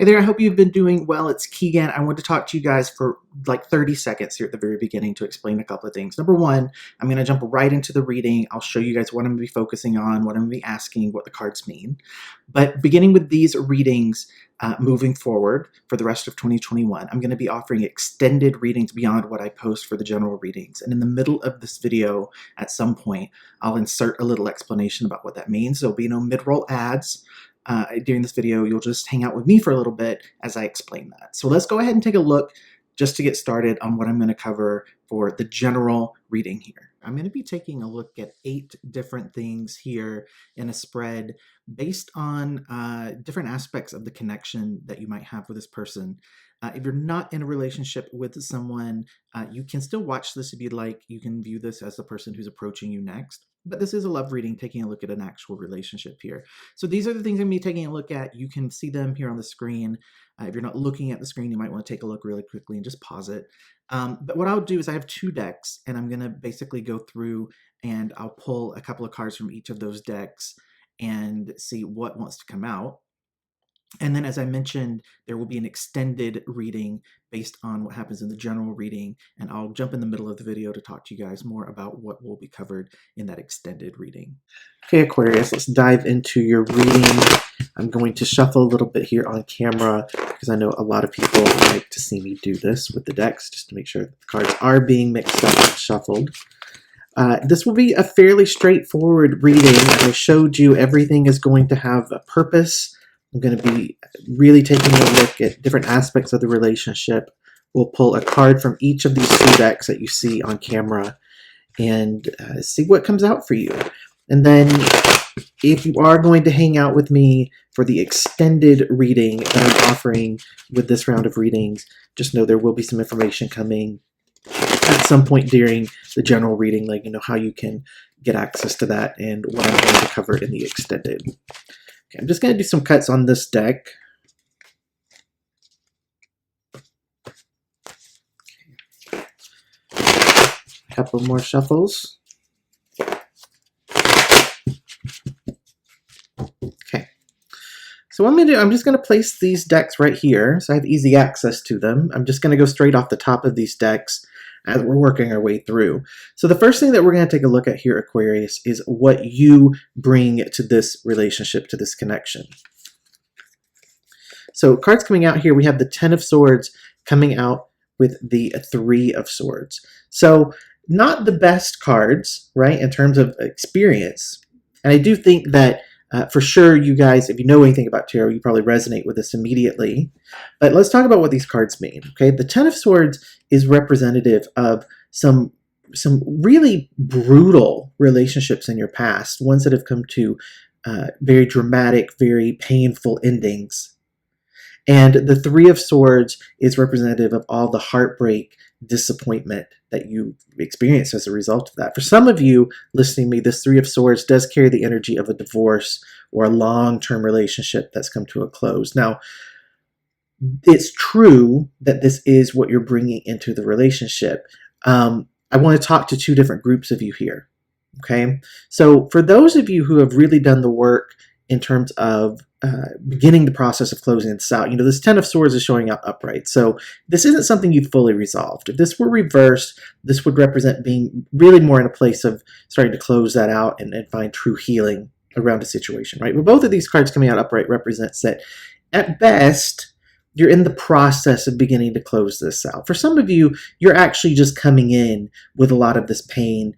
Hey there, I hope you've been doing well. It's Keegan. I want to talk to you guys for like 30 seconds here at the very beginning to explain a couple of things. Number one, I'm going to jump right into the reading. I'll show you guys what I'm going to be focusing on, what I'm going to be asking, what the cards mean. But beginning with these readings, moving forward for the rest of 2021, I'm going to be offering extended readings beyond what I post for the general readings. And in the middle of this video, at some point, I'll insert a little explanation about what that means. There'll be no mid-roll ads. During this video, you'll just hang out with me for a little bit as I explain that. So let's go ahead and take a look just to get started on what I'm going to cover for the general reading here. I'm going to be taking a look at 8 different things here in a spread based on different aspects of the connection that you might have with this person. If you're not in a relationship with someone, you can still watch this if you'd like. You can view this as the person who's approaching you next. But this is a love reading, taking a look at an actual relationship here. So these are the things I'm going to be taking a look at. You can see them here on the screen. If you're not looking at the screen, you might want to take a look really quickly and just pause it. But what I'll do is I have 2 decks, and I'm going to basically go through and I'll pull a couple of cards from each of those decks and see what wants to come out. And then, as I mentioned, there will be an extended reading based on what happens in the general reading, and I'll jump in the middle of the video to talk to you guys more about what will be covered in that extended reading. Okay, Aquarius, let's dive into your reading. I'm going to shuffle a little bit here on camera because I know a lot of people like to see me do this with the decks just to make sure that the cards are being mixed up and shuffled. This will be a fairly straightforward reading. As I showed you, everything is going to have a purpose. I'm going to be really taking a look at different aspects of the relationship. We'll pull a card from each of these 2 decks that you see on camera and see what comes out for you. And then if you are going to hang out with me for the extended reading that I'm offering with this round of readings, just know there will be some information coming at some point during the general reading, like how you can get access to that and what I'm going to cover in the extended. Okay, I'm just going to do some cuts on this deck. Okay. A couple more shuffles. Okay. So what I'm going to do, I'm just going to place these decks right here so I have easy access to them. I'm just going to go straight off the top of these decks as we're working our way through. So the first thing that we're going to take a look at here, Aquarius, is what you bring to this relationship, to this connection. So cards coming out here, we have the 10 of Swords coming out with the 3 of Swords. So not the best cards, right, in terms of experience. And I do think that for sure, you guys, if you know anything about tarot, you probably resonate with this immediately. But let's talk about what these cards mean. Okay, the 10 of Swords is representative of some really brutal relationships in your past, ones that have come to very dramatic, very painful endings. And the 3 of Swords is representative of all the heartbreak, disappointment that you experienced as a result of that. For some of you listening to me, this 3 of Swords does carry the energy of a divorce or a long-term relationship that's come to a close. Now, it's true that this is what you're bringing into the relationship. I want to talk to 2 different groups of you here. Okay, so for those of you who have really done the work in terms of beginning the process of closing this out, this 10 of Swords is showing up upright. So this isn't something you've fully resolved. If this were reversed, this would represent being really more in a place of starting to close that out and find true healing around a situation, right? But both of these cards coming out upright represents that at best, you're in the process of beginning to close this out. For some of you, you're actually just coming in with a lot of this pain,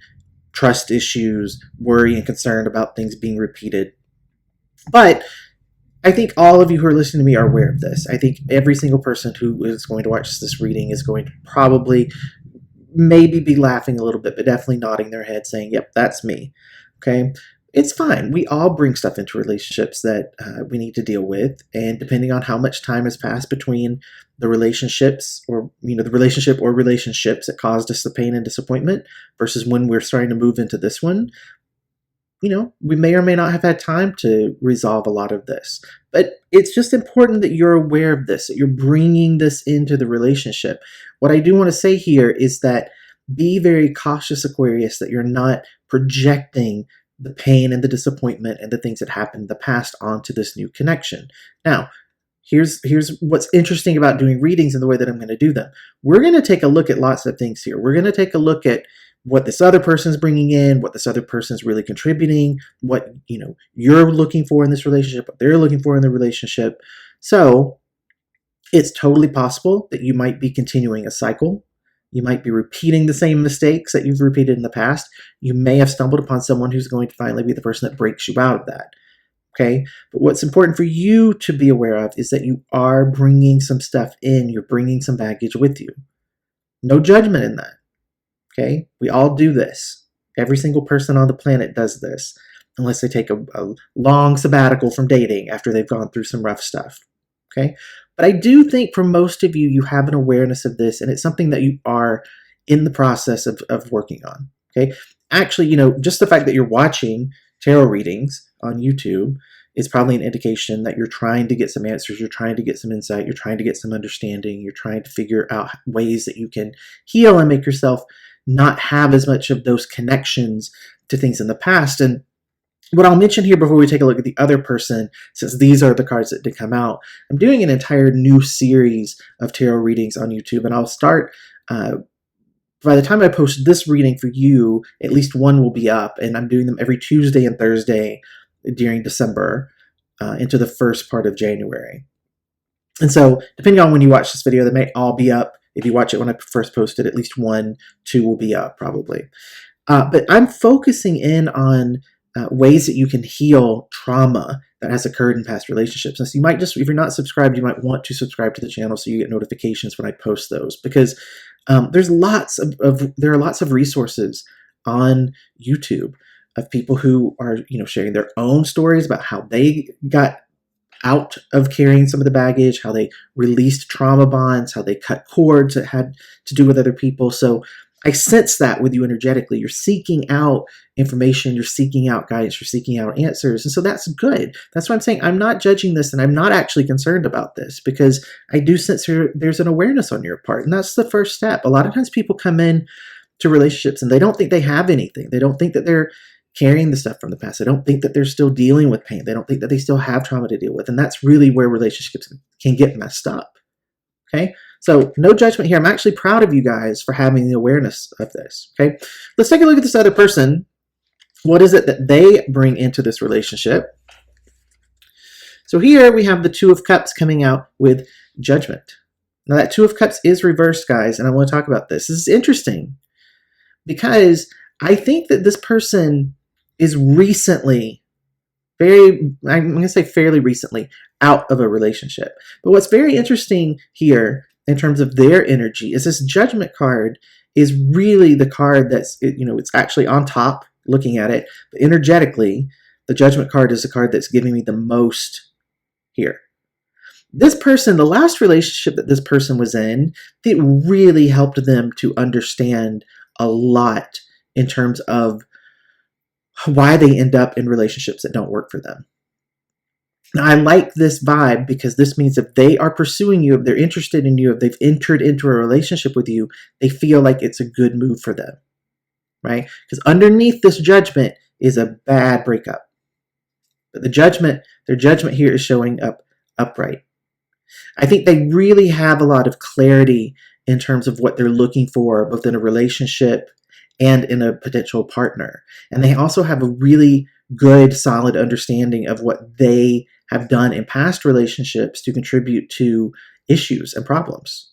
trust issues, worry and concern about things being repeated. But I think all of you who are listening to me are aware of this. I think every single person who is going to watch this reading is going to probably maybe be laughing a little bit, but definitely nodding their head saying, yep, that's me. Okay, it's fine. We all bring stuff into relationships that we need to deal with. And depending on how much time has passed between the relationships or, the relationship or relationships that caused us the pain and disappointment versus when we're starting to move into this one, we may or may not have had time to resolve a lot of this. But it's just important that you're aware of this, that you're bringing this into the relationship. What I do want to say here is that be very cautious, Aquarius, that you're not projecting the pain and the disappointment and the things that happened in the past onto this new connection. Now, here's what's interesting about doing readings and the way that I'm going to do them. We're going to take a look at lots of things here. We're going to take a look at what this other person's bringing in, what this other person's really contributing, what you're looking for in this relationship, what they're looking for in the relationship. So it's totally possible that you might be continuing a cycle. You might be repeating the same mistakes that you've repeated in the past. You may have stumbled upon someone who's going to finally be the person that breaks you out of that. Okay? But what's important for you to be aware of is that you are bringing some stuff in. You're bringing some baggage with you. No judgment in that. Okay? We all do this. Every single person on the planet does this, unless they take a long sabbatical from dating after they've gone through some rough stuff. Okay? But I do think for most of you, you have an awareness of this, and it's something that you are in the process of working on. Okay? Actually, just the fact that you're watching tarot readings on YouTube is probably an indication that you're trying to get some answers, you're trying to get some insight, you're trying to get some understanding, you're trying to figure out ways that you can heal and make yourself not have as much of those connections to things in the past. And what I'll mention here before we take a look at the other person, since these are the cards that did come out, I'm doing an entire new series of tarot readings on YouTube, and I'll start, by the time I post this reading for you, at least one will be up, and I'm doing them every Tuesday and Thursday during December into the first part of January. And so, depending on when you watch this video, they may all be up. If you watch it when I first posted, at least 1, 2 will be up probably. But I'm focusing in on ways that you can heal trauma that has occurred in past relationships. And so you might just, if you're not subscribed, you might want to subscribe to the channel so you get notifications when I post those, because there are lots of resources on YouTube of people who are, sharing their own stories about how they got out of carrying some of the baggage, how they released trauma bonds, how they cut cords that had to do with other people. So I sense that with you energetically. You're seeking out information, you're seeking out guidance, you're seeking out answers. And so that's good. That's why I'm saying I'm not judging this, and I'm not actually concerned about this, because I do sense there's an awareness on your part. And that's the first step. A lot of times people come in to relationships and they don't think they have anything. They don't think that they're carrying the stuff from the past. They don't think that they're still dealing with pain. They don't think that they still have trauma to deal with. And that's really where relationships can get messed up. Okay? So no judgment here. I'm actually proud of you guys for having the awareness of this. Okay, let's take a look at this other person. What is it that they bring into this relationship? So here we have the Two of Cups coming out with Judgment. Now that Two of Cups is reversed, guys, and I want to talk about this. This is interesting because I think that this person is recently, I'm going to say fairly recently, out of a relationship. But what's very interesting here in terms of their energy is this Judgment card is really the card that's, it's actually on top looking at it. But energetically, the Judgment card is the card that's giving me the most here. This person, the last relationship that this person was in, it really helped them to understand a lot in terms of why they end up in relationships that don't work for them. Now, I like this vibe because this means if they are pursuing you, if they're interested in you, if they've entered into a relationship with you, they feel like it's a good move for them, right? Because underneath this Judgment is a bad breakup. But their judgment here is showing up upright. I think they really have a lot of clarity in terms of what they're looking for, both in a relationship and in a potential partner. And they also have a really good, solid understanding of what they have done in past relationships to contribute to issues and problems.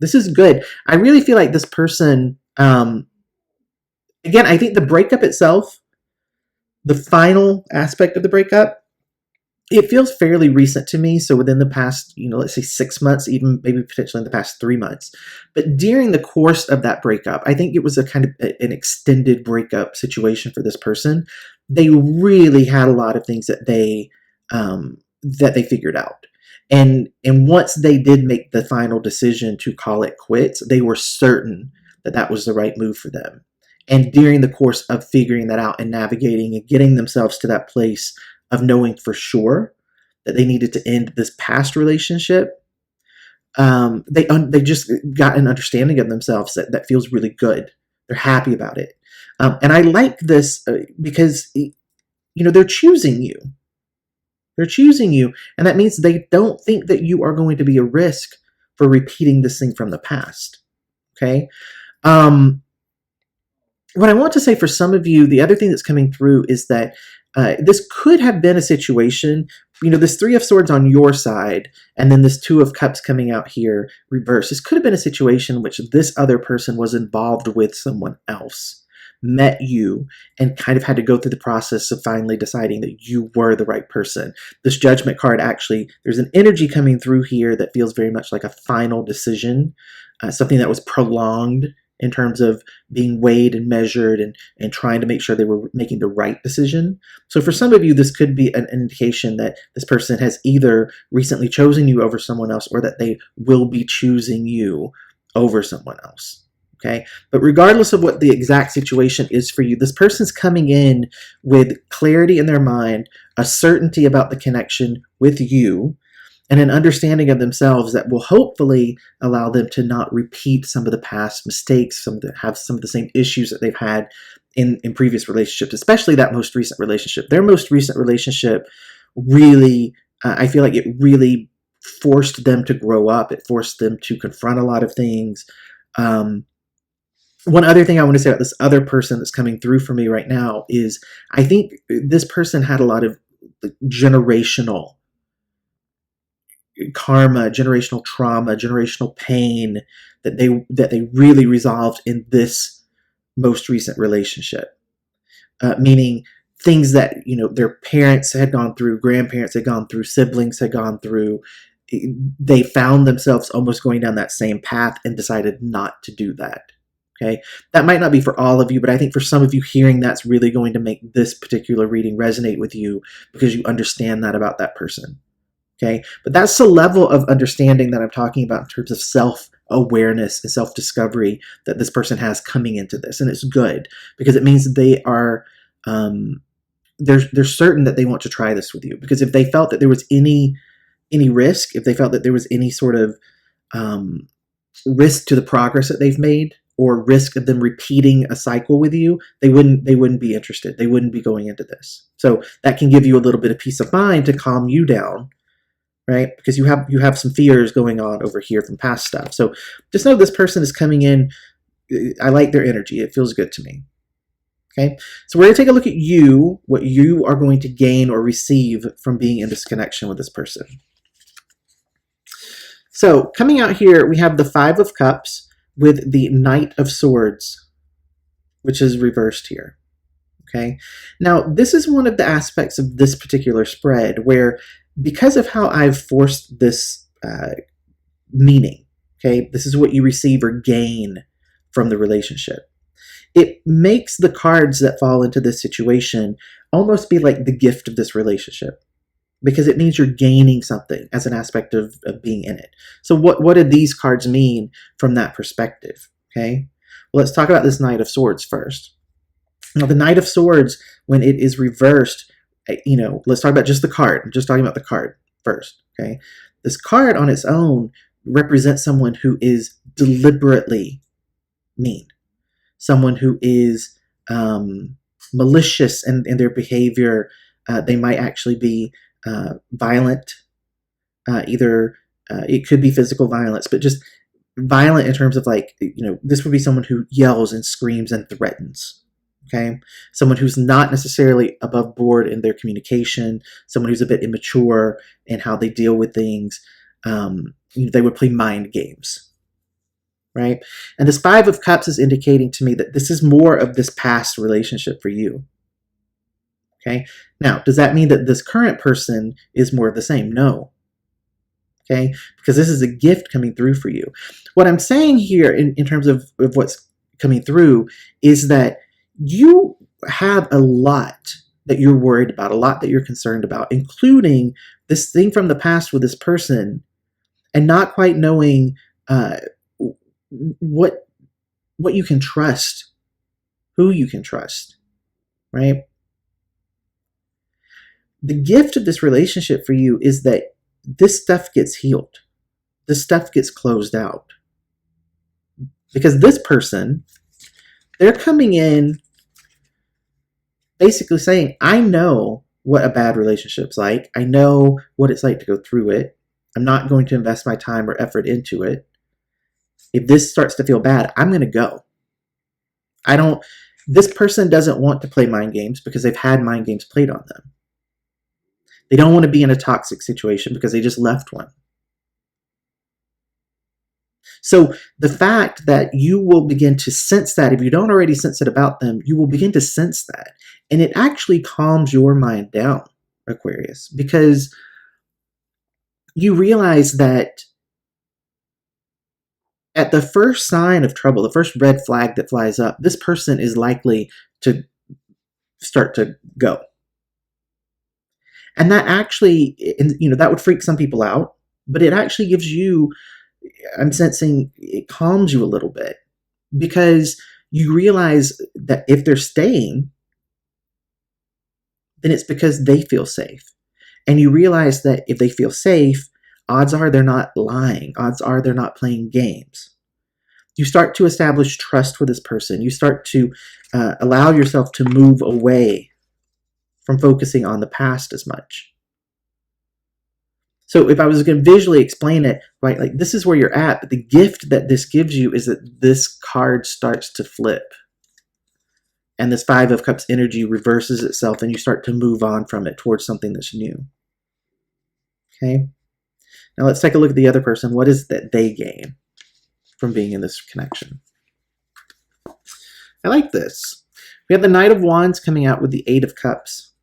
This is good. I really feel like this person, again, I think the breakup itself, the final aspect of the breakup, it feels fairly recent to me. So within the past, let's say 6 months, even maybe potentially in the past 3 months. But during the course of that breakup, I think it was a kind of an extended breakup situation for this person. They really had a lot of things that they figured out. And once they did make the final decision to call it quits, they were certain that that was the right move for them. And during the course of figuring that out and navigating and getting themselves to that place of knowing for sure that they needed to end this past relationship, they just got an understanding of themselves that feels really good. They're happy about it. And I like this because, they're choosing you. They're choosing you. And that means they don't think that you are going to be a risk for repeating this thing from the past. Okay. What I want to say for some of you, the other thing that's coming through is that this could have been a situation, this Three of Swords on your side, and then this Two of Cups coming out here reversed. This could have been a situation in which this other person was involved with someone else, met you, and kind of had to go through the process of finally deciding that you were the right person. This Judgment card, actually, there's an energy coming through here that feels very much like a final decision, something that was prolonged in terms of being weighed and measured and trying to make sure they were making the right decision. So for some of you, this could be an indication that this person has either recently chosen you over someone else or that they will be choosing you over someone else. Okay. But regardless of what the exact situation is for you, this person's coming in with clarity in their mind, a certainty about the connection with you, and an understanding of themselves that will hopefully allow them to not repeat some of the past mistakes, have some of the same issues that they've had in previous relationships, especially that most recent relationship. Their most recent relationship really, I feel like it really forced them to grow up. It forced them to confront a lot of things. One other thing I want to say about this other person that's coming through for me right now is I think this person had a lot of generational karma, generational trauma, generational pain that they really resolved in this most recent relationship. Meaning things that their parents had gone through, grandparents had gone through, siblings had gone through. They found themselves almost going down that same path and decided not to do that. Okay, that might not be for all of you, but I think for some of you, hearing that's really going to make this particular reading resonate with you because you understand that about that person. Okay, but that's the level of understanding that I'm talking about in terms of self-awareness and self-discovery that this person has coming into this. And it's good because it means that they are, they're certain that they want to try this with you. Because if they felt that there was any risk, if they felt that there was any sort of risk to the progress that they've made, or risk of them repeating a cycle with you, they wouldn't be interested. They wouldn't be going into this. So that can give you a little bit of peace of mind to calm you down. Right? Because you have some fears going on over here from past stuff. So just know this person is coming in. I like their energy. It feels good to me. Okay? So we're going to take a look at you, what you are going to gain or receive from being in this connection with this person. So coming out here, we have the Five of Cups with the Knight of Swords, which is reversed here. Okay? Now, this is one of the aspects of this particular spread where because of how I've forced this meaning, okay, this is what you receive or gain from the relationship. It makes the cards that fall into this situation almost be like the gift of this relationship because it means you're gaining something as an aspect of being in it. So what do these cards mean from that perspective? Okay, well, let's talk about this Knight of Swords first. Now, the Knight of Swords, when it is reversed, let's talk about just the card. I'm just talking about the card first, okay? This card on its own represents someone who is deliberately mean, someone who is malicious in their behavior. They might actually be violent, either it could be physical violence, but just violent in terms of this would be someone who yells and screams and threatens. Okay, someone who's not necessarily above board in their communication, someone who's a bit immature in how they deal with things. They would play mind games, right? And this Five of Cups is indicating to me that this is more of this past relationship for you. Okay, now, does that mean that this current person is more of the same? No. Okay, because this is a gift coming through for you. What I'm saying here in terms of what's coming through is that you have a lot that you're worried about, a lot that you're concerned about, including this thing from the past with this person and not quite knowing what you can trust, who you can trust, right? The gift of this relationship for you is that this stuff gets healed. This stuff gets closed out. Because this person, they're coming in basically saying, I know what a bad relationship's like. I know what it's like to go through it. I'm not going to invest my time or effort into it. If this starts to feel bad, I'm going to go. This person doesn't want to play mind games because they've had mind games played on them. They don't want to be in a toxic situation because they just left one. So the fact that you will begin to sense that, if you don't already sense it about them, you will begin to sense that. And it actually calms your mind down, Aquarius, because you realize that at the first sign of trouble, the first red flag that flies up, this person is likely to start to go. And that actually, that would freak some people out, but it actually gives you, I'm sensing, it calms you a little bit, because you realize that if they're staying, then it's because they feel safe. And you realize that if they feel safe, odds are they're not lying. Odds are they're not playing games. You start to establish trust with this person. You start to allow yourself to move away from focusing on the past as much. So if I was going to visually explain it, right, like this is where you're at, but the gift that this gives you is that this card starts to flip. And this Five of Cups energy reverses itself and you start to move on from it towards something that's new. Okay? Now let's take a look at the other person. What is that they gain from being in this connection? I like this. We have the Knight of Wands coming out with the Eight of Cups.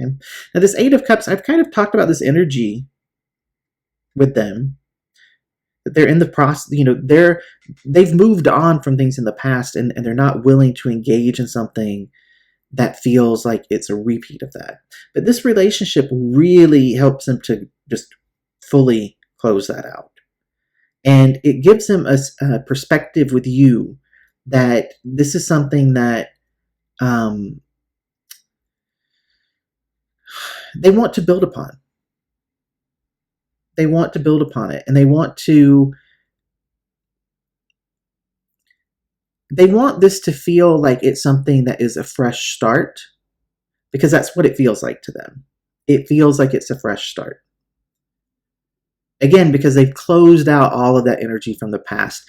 Okay. Now this Eight of Cups, I've kind of talked about this energy with them. That they're in the process, they've moved on from things in the past and they're not willing to engage in something that feels like it's a repeat of that. But this relationship really helps them to just fully close that out. And it gives them a perspective with you that this is something that they want to build upon. They want to build upon it, and they want this to feel like it's something that is a fresh start, because that's what it feels like to them. It feels like it's a fresh start. Again, because they've closed out all of that energy from the past.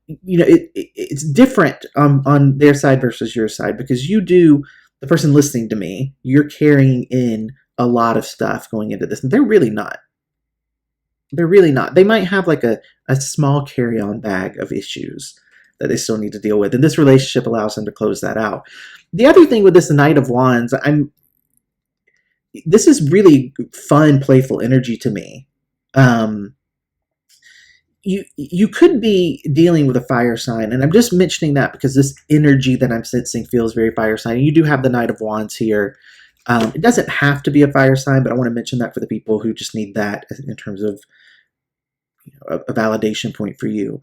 It's different on their side versus your side, because the person listening to me, you're carrying in a lot of stuff going into this, and they're really not. They're really not. They might have like a small carry-on bag of issues that they still need to deal with. And this relationship allows them to close that out. The other thing with this Knight of Wands, this is really fun, playful energy to me. You could be dealing with a fire sign, and I'm just mentioning that because this energy that I'm sensing feels very fire sign. And you do have the Knight of Wands here. It doesn't have to be a fire sign, but I want to mention that for the people who just need that in terms of a validation point for you.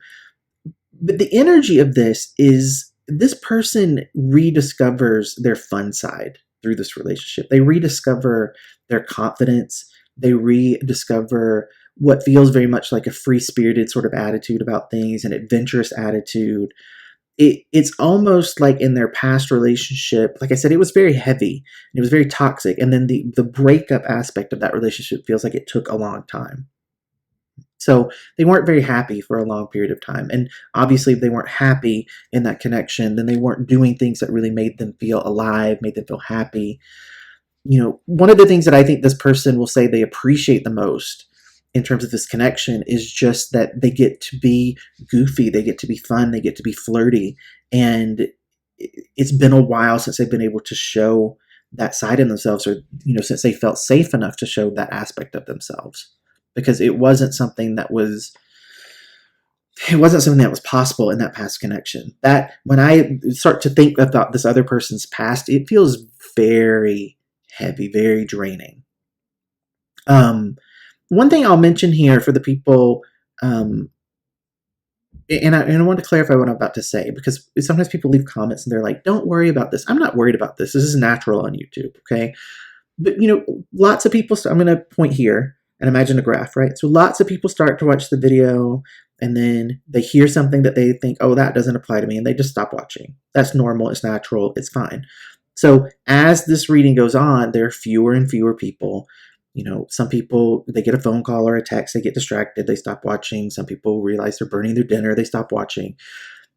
But the energy of this is this person rediscovers their fun side through this relationship. They rediscover their confidence. They rediscover what feels very much like a free-spirited sort of attitude about things, an adventurous attitude. It's almost like in their past relationship, like I said, it was very heavy and it was very toxic. And then the breakup aspect of that relationship feels like it took a long time. So they weren't very happy for a long period of time. And obviously if they weren't happy in that connection, then they weren't doing things that really made them feel alive, made them feel happy. One of the things that I think this person will say they appreciate the most in terms of this connection is just that they get to be goofy, they get to be fun, they get to be flirty. And it's been a while since they've been able to show that side of themselves, or, since they felt safe enough to show that aspect of themselves, because it wasn't something that was possible in that past connection. That when I start to think about this other person's past, it feels very heavy, very draining. One thing I'll mention here for the people, and I want to clarify what I'm about to say, because sometimes people leave comments and they're like, don't worry about this. I'm not worried about this. This is natural on YouTube, okay? But, lots of people, I'm going to point here and imagine a graph, right? So lots of people start to watch the video and then they hear something that they think, oh, that doesn't apply to me, and they just stop watching. That's normal. It's natural. It's fine. So as this reading goes on, there are fewer and fewer people. Some people, they get a phone call or a text, they get distracted, they stop watching. Some people realize they're burning their dinner, they stop watching.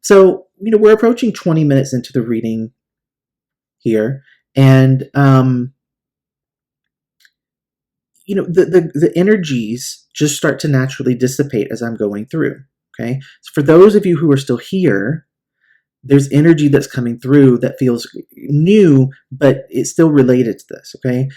So, we're approaching 20 minutes into the reading here. And, the energies just start to naturally dissipate as I'm going through. Okay. So for those of you who are still here, there's energy that's coming through that feels new, but it's still related to this. Okay.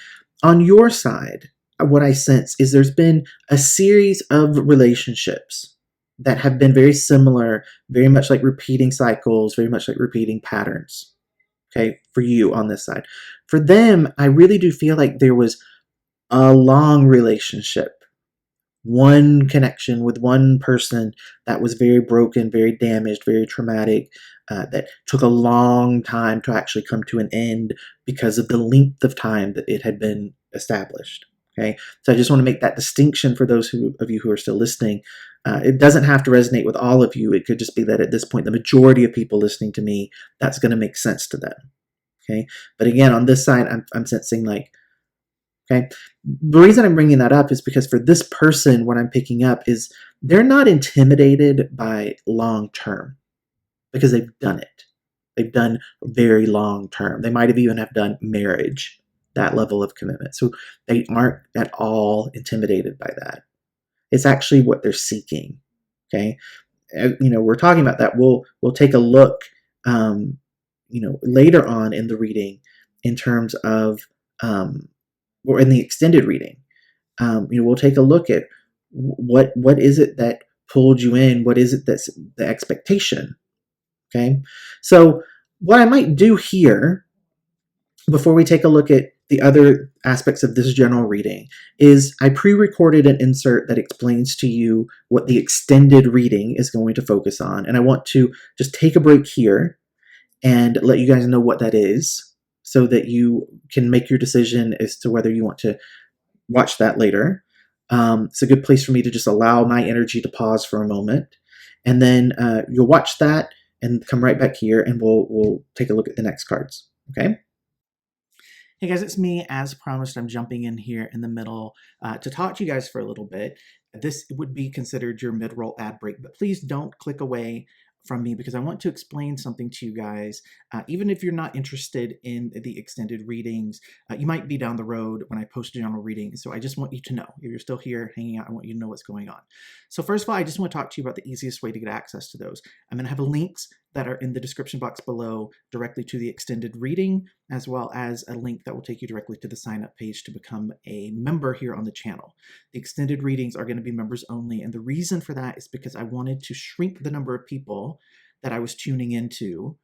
On your side, what I sense is there's been a series of relationships that have been very similar, very much like repeating cycles, very much like repeating patterns. Okay. For you on this side. For them, I really do feel like there was a long relationship, one connection with one person that was very broken, very damaged, very traumatic, that took a long time to actually come to an end because of the length of time that it had been established. Okay, so I just want to make that distinction for those of you who are still listening. It doesn't have to resonate with all of you. It could just be that at this point, the majority of people listening to me, that's going to make sense to them. Okay, but again, on this side, I'm sensing like, okay, the reason I'm bringing that up is because for this person, what I'm picking up is they're not intimidated by long term because they've done it. They've done very long term. They might have even have done marriage, that level of commitment. So they aren't at all intimidated by that. It's actually what they're seeking. Okay, we're talking about that. We'll take a look, later on in the reading in terms of. Or in the extended reading, we'll take a look at what is it that pulled you in? What is it that's the expectation? Okay, so what I might do here before we take a look at the other aspects of this general reading is I pre-recorded an insert that explains to you what the extended reading is going to focus on, and I want to just take a break here and let you guys know what that is, so that you can make your decision as to whether you want to watch that later. It's a good place for me to just allow my energy to pause for a moment. And then you'll watch that and come right back here and we'll take a look at the next cards. Okay? Hey guys, it's me. As promised, I'm jumping in here in the middle to talk to you guys for a little bit. This would be considered your mid-roll ad break, but please don't click away from me because I want to explain something to you guys. Even if you're not interested in the extended readings, you might be down the road when I post a general reading. So I just want you to know, if you're still here hanging out, I want you to know what's going on. So first of all, I just want to talk to you about the easiest way to get access to those. I'm going to have links that are in the description box below directly to the extended reading, as well as a link that will take you directly to the sign up page to become a member here on the channel. The extended readings are going to be members only. And the reason for that is because I wanted to shrink the number of people that I was tuning into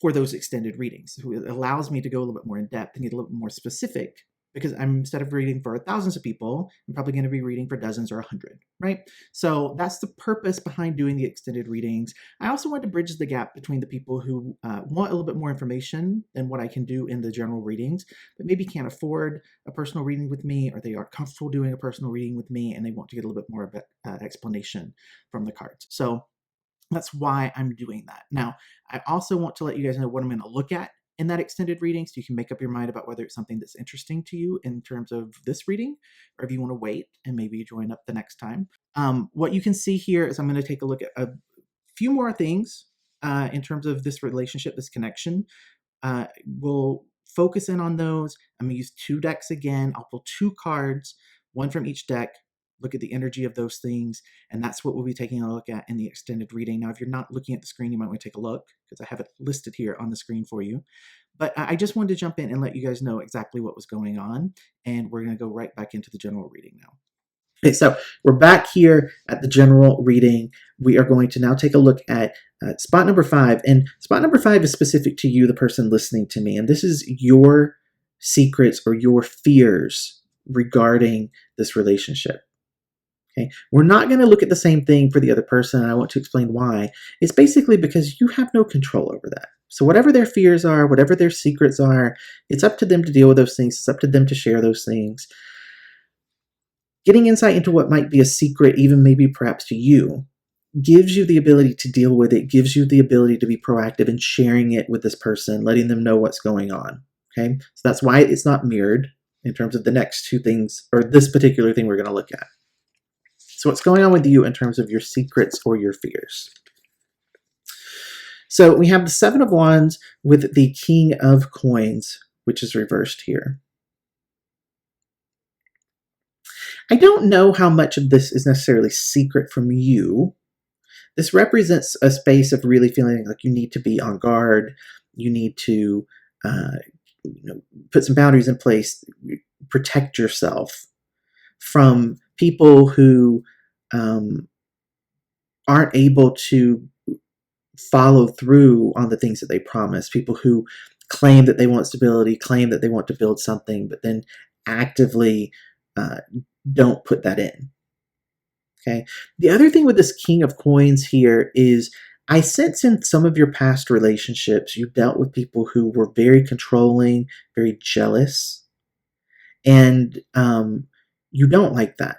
for those extended readings. So it allows me to go a little bit more in depth and get a little bit more specific, because instead of reading for thousands of people, I'm probably going to be reading for dozens or 100, right? So that's the purpose behind doing the extended readings. I also want to bridge the gap between the people who want a little bit more information than what I can do in the general readings, but maybe can't afford a personal reading with me, or they aren't comfortable doing a personal reading with me, and they want to get a little bit more of an explanation from the cards. So that's why I'm doing that. Now, I also want to let you guys know what I'm going to look at in that extended reading, so you can make up your mind about whether it's something that's interesting to you in terms of this reading, or if you want to wait and maybe join up the next time. What you can see here is I'm going to take a look at a few more things in terms of this relationship, this connection. We'll focus in on those. I'm going to use 2 decks again. I'll pull 2 cards, one from each deck, look at the energy of those things, and that's what we'll be taking a look at in the extended reading. Now, if you're not looking at the screen, you might want to take a look, because I have it listed here on the screen for you. But I just wanted to jump in and let you guys know exactly what was going on, and we're going to go right back into the general reading now. Okay, so we're back here at the general reading. We are going to now take a look at spot number 5, and spot number 5 is specific to you, the person listening to me, and this is your secrets or your fears regarding this relationship. Okay. We're not going to look at the same thing for the other person, and I want to explain why. It's basically because you have no control over that. So whatever their fears are, whatever their secrets are, it's up to them to deal with those things. It's up to them to share those things. Getting insight into what might be a secret, even maybe perhaps to you, gives you the ability to deal with it, gives you the ability to be proactive in sharing it with this person, letting them know what's going on. Okay, so that's why it's not mirrored in terms of the next two things, or this particular thing we're going to look at. So what's going on with you in terms of your secrets or your fears? So we have the Seven of Wands with the King of Coins, which is reversed here. I don't know how much of this is necessarily secret from you. This represents a space of really feeling like you need to be on guard. You need to put some boundaries in place, protect yourself from people who aren't able to follow through on the things that they promise. People who claim that they want stability, claim that they want to build something, but then actively don't put that in. Okay. The other thing with this King of Coins here is I sense in some of your past relationships, you dealt with people who were very controlling, very jealous, and you don't like that.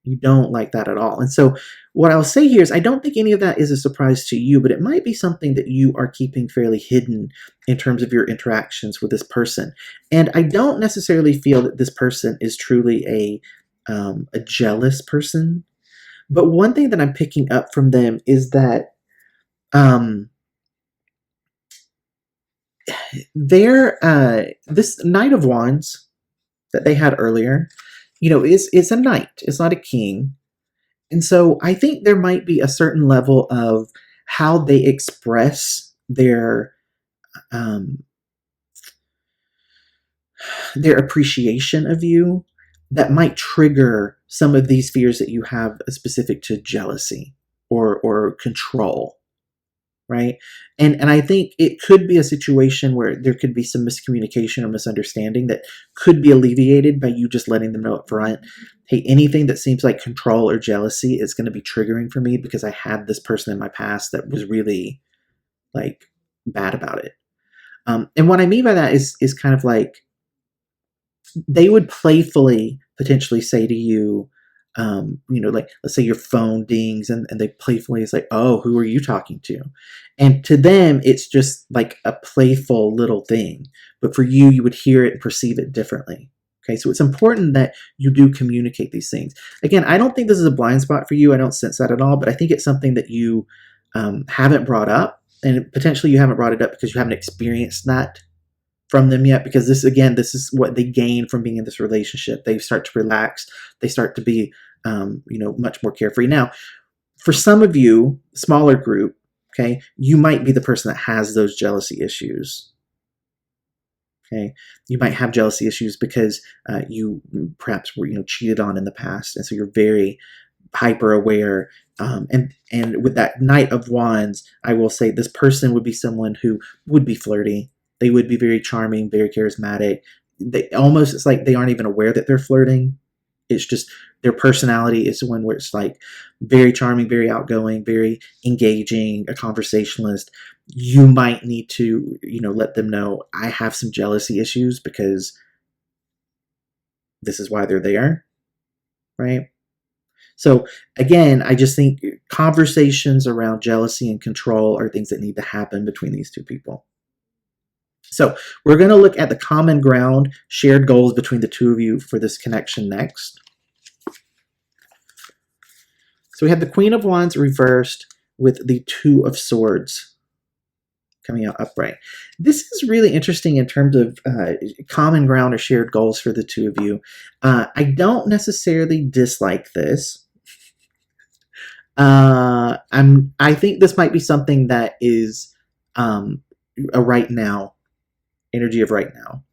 You don't like that at all. And so what I'll say here is I don't think any of that is a surprise to you, but it might be something that you are keeping fairly hidden in terms of your interactions with this person. And I don't necessarily feel that this person is truly a jealous person. But one thing that I'm picking up from them is that this Knight of Wands that they had earlier, is a knight. It's not a king. And so I think there might be a certain level of how they express their appreciation of you that might trigger some of these fears that you have specific to jealousy or control, right? And I think it could be a situation where there could be some miscommunication or misunderstanding that could be alleviated by you just letting them know up front, hey, anything that seems like control or jealousy is going to be triggering for me because I had this person in my past that was really like bad about it. And what I mean by that is kind of like they would playfully potentially say to you, like let's say your phone dings and they playfully is like, oh, who are you talking to? And to them, it's just like a playful little thing. But for you, you would hear it and perceive it differently. Okay, so it's important that you do communicate these things. Again, I don't think this is a blind spot for you. I don't sense that at all, but I think it's something that you haven't brought up. And potentially you haven't brought it up because you haven't experienced that from them yet, because this is what they gain from being in this relationship. They start to relax. They start to be, much more carefree. Now, for some of you, smaller group, okay, you might be the person that has those jealousy issues. Okay, you might have jealousy issues because you perhaps were, cheated on in the past, and so you're very hyper aware. And with that Knight of Wands, I will say this person would be someone who would be flirty. They would be very charming, very charismatic. It's like they aren't even aware that they're flirting. It's just their personality is one where it's like very charming, very outgoing, very engaging, a conversationalist. You might need to, let them know I have some jealousy issues because this is why they're there, right? So again, I just think conversations around jealousy and control are things that need to happen between these two people. So we're going to look at the common ground, shared goals between the two of you for this connection next. So we have the Queen of Wands reversed with the Two of Swords coming out upright. This is really interesting in terms of common ground or shared goals for the two of you. I don't necessarily dislike this. I think this might be something that is a right now. Energy of right now.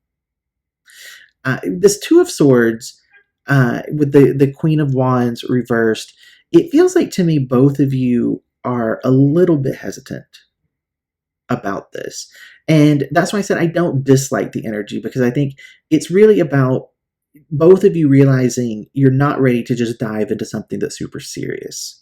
This Two of Swords with the Queen of Wands reversed, it feels like to me both of you are a little bit hesitant about this. And that's why I said I don't dislike the energy, because I think it's really about both of you realizing you're not ready to just dive into something that's super serious.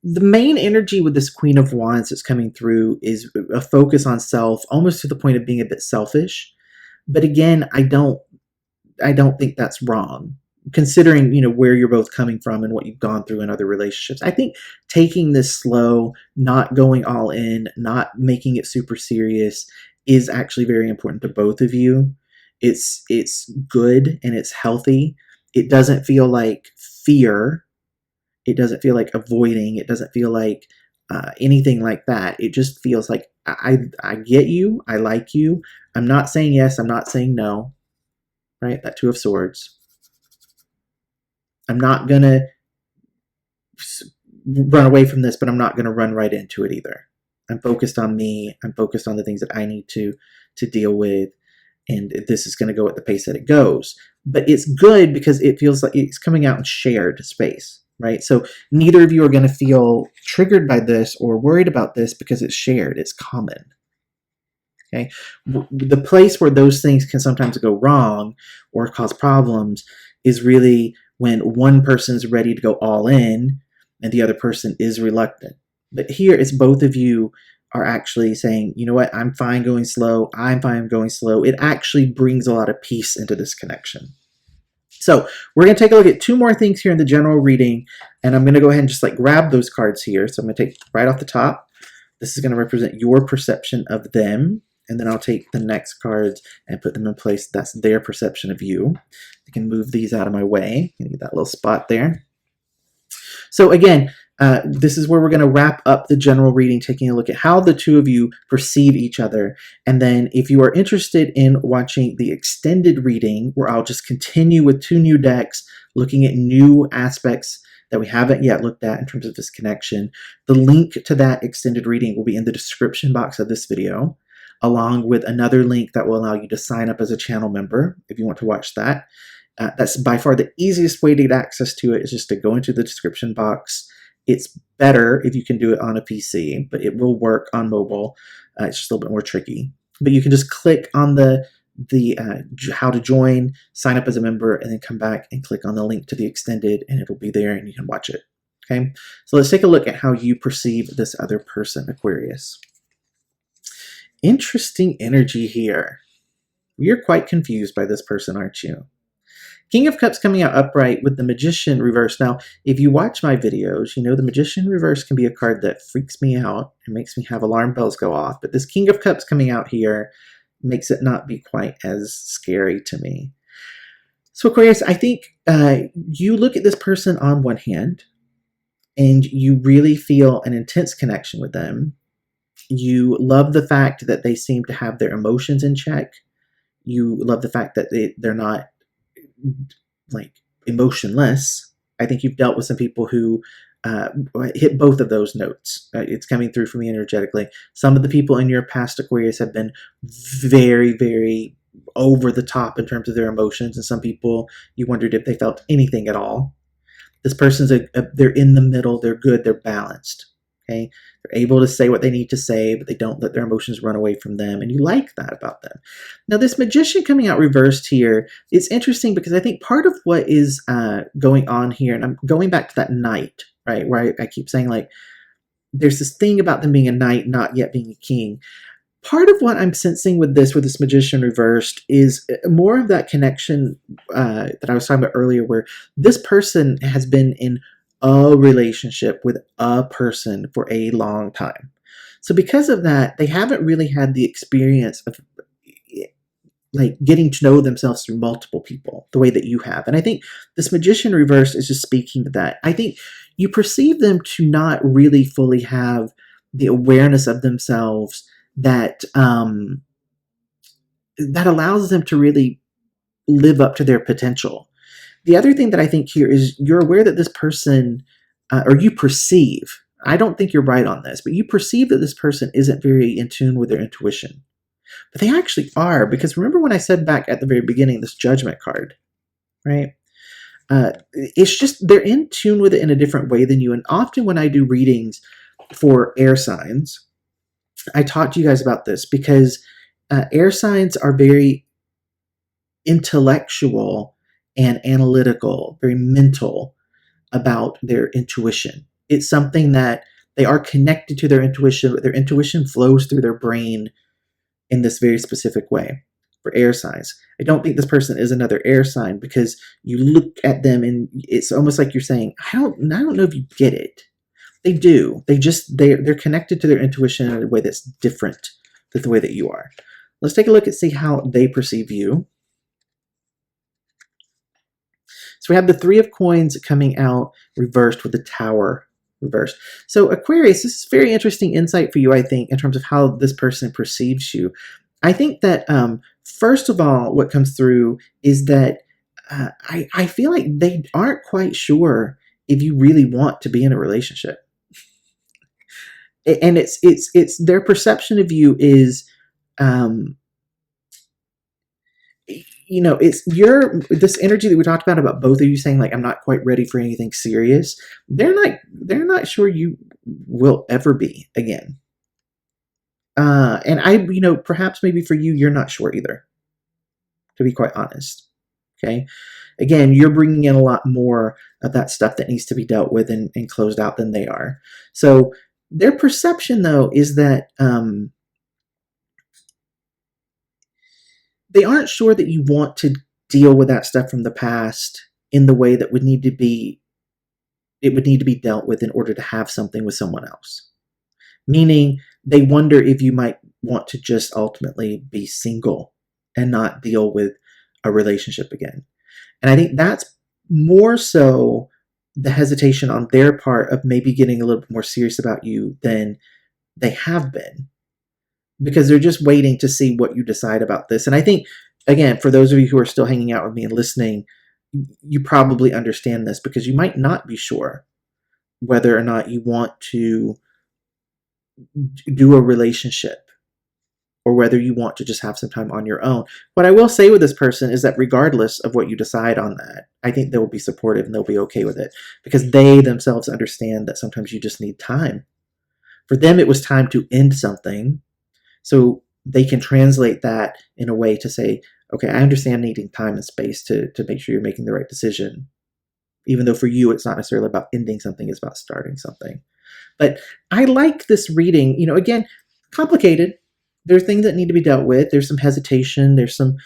The main energy with this Queen of Wands that's coming through is a focus on self, almost to the point of being a bit selfish. But again, I don't I don't think that's wrong, considering, you know, where you're both coming from and what you've gone through in other relationships. I think taking this slow, not going all in, not making it super serious is actually very important to both of you. It's good and it's healthy. It doesn't feel like fear. It doesn't feel like avoiding. It doesn't feel like anything like that. It just feels like I get you. I like you. I'm not saying yes. I'm not saying no. Right? That Two of Swords. I'm not going to run away from this, but I'm not going to run right into it either. I'm focused on me. I'm focused on the things that I need to deal with. And this is going to go at the pace that it goes. But it's good because it feels like it's coming out in shared space, right? So neither of you are going to feel triggered by this or worried about this because it's shared. It's common. Okay. The place where those things can sometimes go wrong or cause problems is really when one person's ready to go all in and the other person is reluctant. But here it's both of you are actually saying, you know what, I'm fine going slow. I'm fine going slow. It actually brings a lot of peace into this connection. So we're going to take a look at two more things here in the general reading, and I'm going to go ahead and just like grab those cards here. So I'm going to take right off the top. This is going to represent your perception of them, and then I'll take the next cards and put them in place. That's their perception of you. I can move these out of my way. Get that little spot there. So again, this is where we're going to wrap up the general reading, taking a look at how the two of you perceive each other. And then if you are interested in watching the extended reading, where I'll just continue with two new decks, looking at new aspects that we haven't yet looked at in terms of this connection, the link to that extended reading will be in the description box of this video, along with another link that will allow you to sign up as a channel member if you want to watch that. That's by far the easiest way to get access to it, is just to go into the description box. It's better if you can do it on a PC, but it will work on mobile. It's just a little bit more tricky. But you can just click on the how to join, sign up as a member, and then come back and click on the link to the extended, and it'll be there and you can watch it. Okay, so let's take a look at how you perceive this other person, Aquarius. Interesting energy here. You're quite confused by this person, aren't you? King of Cups coming out upright with the Magician reversed. Now, if you watch my videos, you know the Magician reverse can be a card that freaks me out and makes me have alarm bells go off. But this King of Cups coming out here makes it not be quite as scary to me. So Aquarius, I think you look at this person on one hand and you really feel an intense connection with them. You love the fact that they seem to have their emotions in check. You love the fact that they're not like emotionless. I think you've dealt with some people who hit both of those notes. It's coming through for me energetically. Some of the people in your past, Aquarius, have been very, very over the top in terms of their emotions, and some people you wondered if they felt anything at all. This person's they're in the middle. They're good. They're balanced. Okay, they're able to say what they need to say, but they don't let their emotions run away from them, and you like that about them. Now, this Magician coming out reversed here, it's interesting because I think part of what is going on here, and I'm going back to that Knight, right, where I keep saying, like, there's this thing about them being a knight, not yet being a king. Part of what I'm sensing with this Magician reversed is more of that connection that I was talking about earlier, where this person has been in a relationship with a person for a long time. So because of that, they haven't really had the experience of like getting to know themselves through multiple people the way that you have. And I think this Magician reverse is just speaking to that. I think you perceive them to not really fully have the awareness of themselves that that allows them to really live up to their potential. The other thing that I think here is you're aware that this person, or you perceive, I don't think you're right on this, but you perceive that this person isn't very in tune with their intuition. But they actually are, because remember when I said back at the very beginning, this Judgment card, right? It's just they're in tune with it in a different way than you. And often when I do readings for air signs, I talk to you guys about this because air signs are very intellectual and analytical, very mental about their intuition. It's something that they are connected to their intuition, but their intuition flows through their brain in this very specific way. for air signs. I don't think this person is another air sign, because you look at them and it's almost like you're saying, I don't know if you get it. They do. They're connected to their intuition in a way that's different than the way that you are. Let's take a look and see how they perceive you. So we have the Three of Coins coming out reversed with the Tower reversed. So Aquarius, this is very interesting insight for you, I think, in terms of how this person perceives you. I think that, first of all, what comes through is that I feel like they aren't quite sure if you really want to be in a relationship. And it's their perception of you is, you know, it's this energy that we talked about both of you saying, like, I'm not quite ready for anything serious. They're not sure you will ever be again. And you know, perhaps maybe for you, you're not sure either, to be quite honest. Okay. Again, you're bringing in a lot more of that stuff that needs to be dealt with and closed out than they are. So their perception, though, is that they aren't sure that you want to deal with that stuff from the past in the way that it would need to be dealt with in order to have something with someone else. Meaning, they wonder if you might want to just ultimately be single and not deal with a relationship again. And I think that's more so the hesitation on their part of maybe getting a little bit more serious about you than they have been, because they're just waiting to see what you decide about this. And I think, again, for those of you who are still hanging out with me and listening, you probably understand this, because you might not be sure whether or not you want to do a relationship or whether you want to just have some time on your own. What I will say with this person is that regardless of what you decide on that, I think they will be supportive and they'll be okay with it, because they themselves understand that sometimes you just need time. For them, it was time to end something, so they can translate that in a way to say, okay, I understand needing time and space to make sure you're making the right decision. Even though for you, it's not necessarily about ending something, it's about starting something. But I like this reading. You know, again, complicated. There are things that need to be dealt with. There's some hesitation. There's some,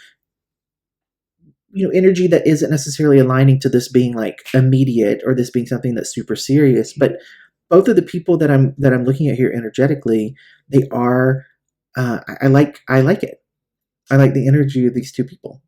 you know, energy that isn't necessarily aligning to this being like immediate or this being something that's super serious. But both of the people that I'm looking at here energetically, they are. I like it. I like the energy of these two people.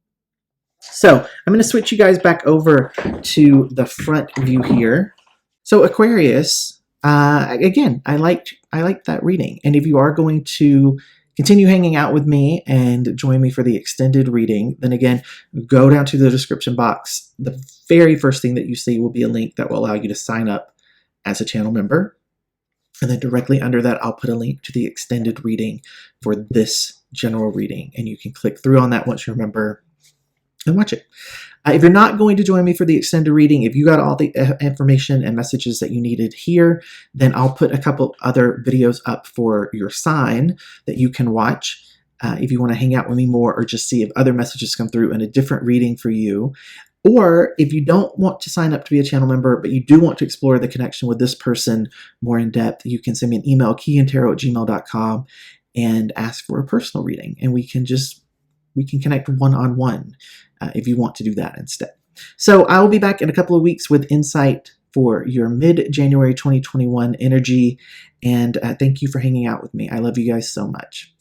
So I'm going to switch you guys back over to the front view here. So Aquarius, again, I liked that reading. And if you are going to continue hanging out with me and join me for the extended reading, then again, go down to the description box. The very first thing that you see will be a link that will allow you to sign up as a channel member. And then directly under that, I'll put a link to the extended reading for this general reading. And you can click through on that once you're a member and watch it. If you're not going to join me for the extended reading, if you got all the information and messages that you needed here, then I'll put a couple other videos up for your sign that you can watch. If you want to hang out with me more or just see if other messages come through in a different reading for you. Or if you don't want to sign up to be a channel member, but you do want to explore the connection with this person more in depth, you can send me an email, keaghantarot@gmail.com, and ask for a personal reading. And we can connect one-on-one if you want to do that instead. So I will be back in a couple of weeks with insight for your mid-January 2021 energy. And thank you for hanging out with me. I love you guys so much.